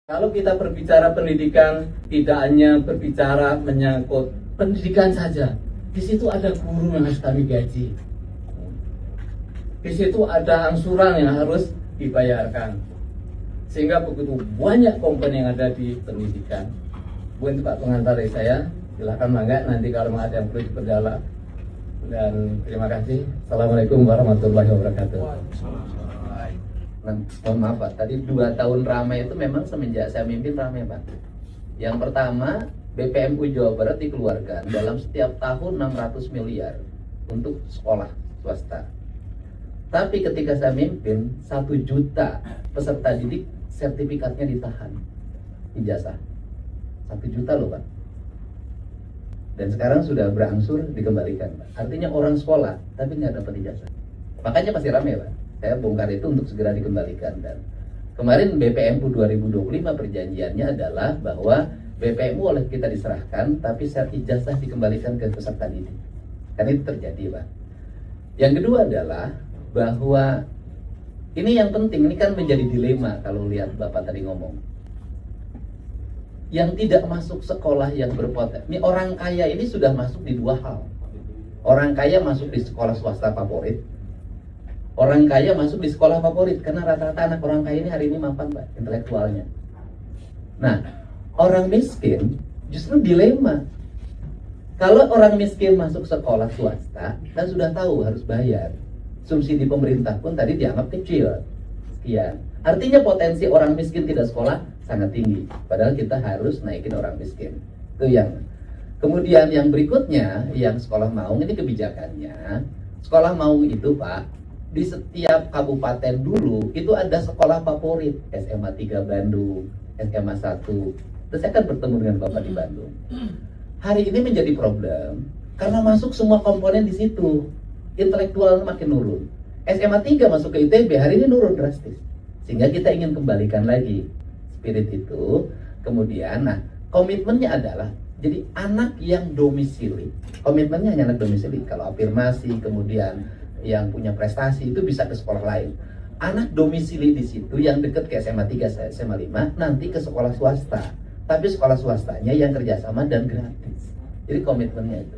Kalau kita berbicara pendidikan, tidak hanya berbicara menyangkut pendidikan saja. Di situ ada guru yang harus kami gaji. Di situ ada angsuran yang harus dibayarkan. Sehingga begitu banyak komponen yang ada di pendidikan. Bukan Pak pengantar dari saya, silakan mangga nanti kalau ada yang perlu diperdalam. Dan terima kasih. Assalamualaikum warahmatullahi wabarakatuh. Mohon maaf Pak, tadi 2 tahun ramai itu memang semenjak saya mimpin ramai Pak. Yang pertama, BPMU Jawa Barat dikeluarkan dalam setiap tahun 600 miliar untuk sekolah swasta. Tapi ketika saya mimpin, 1 juta peserta didik sertifikatnya ditahan, ijazah 1 juta loh Pak. Dan sekarang sudah berangsur dikembalikan Pak. Artinya orang sekolah tapi nggak dapat ijazah. Makanya pasti ramai Pak. Saya bongkar itu untuk segera dikembalikan. Dan kemarin BPMU 2025 perjanjiannya adalah bahwa BPMU oleh kita diserahkan, tapi saat ijazah dikembalikan ke peserta didik. Kan itu terjadi Pak. Yang kedua adalah bahwa ini yang penting, ini kan menjadi dilema kalau lihat Bapak tadi ngomong. Yang tidak masuk sekolah yang berpotensi, ini orang kaya ini sudah masuk di 2 hal. Orang kaya masuk di sekolah swasta favorit. Orang kaya masuk di sekolah favorit karena rata-rata anak orang kaya ini hari ini mapan Pak, intelektualnya. Nah, orang miskin justru dilema. Kalau orang miskin masuk sekolah swasta dan sudah tahu harus bayar, subsidi pemerintah pun tadi dianggap kecil. Sekian. Artinya potensi orang miskin tidak sekolah sangat tinggi. Padahal kita harus naikin orang miskin. Itu yang. Kemudian yang berikutnya, yang sekolah maung ini kebijakannya. Sekolah maung itu Pak, di setiap kabupaten dulu itu ada sekolah favorit, SMA 3 Bandung, SMA 1. Terus saya kan bertemu dengan Bapak di Bandung. Hari ini menjadi problem karena masuk semua komponen di situ. Intelektualnya makin nurun. SMA 3 masuk ke ITB hari ini nurun drastis. Sehingga kita ingin kembalikan lagi spirit itu. Kemudian nah, komitmennya adalah jadi anak yang domisili. Komitmennya hanya anak domisili. Kalau afirmasi kemudian yang punya prestasi itu bisa ke sekolah lain. Anak domisili di situ yang dekat ke SMA 3, SMA 5 nanti ke sekolah swasta. Tapi sekolah swastanya yang kerjasama dan gratis. Jadi komitmennya itu.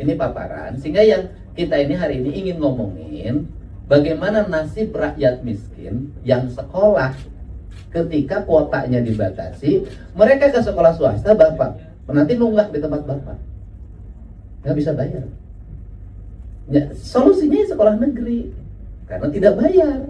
Ini paparan sehingga yang kita ini hari ini ingin ngomongin bagaimana nasib rakyat miskin yang sekolah ketika kuotanya dibatasi, mereka ke sekolah swasta Bapak nanti nunggak di tempat Bapak. Nggak bisa bayar. Ya, solusinya sekolah negeri karena tidak bayar.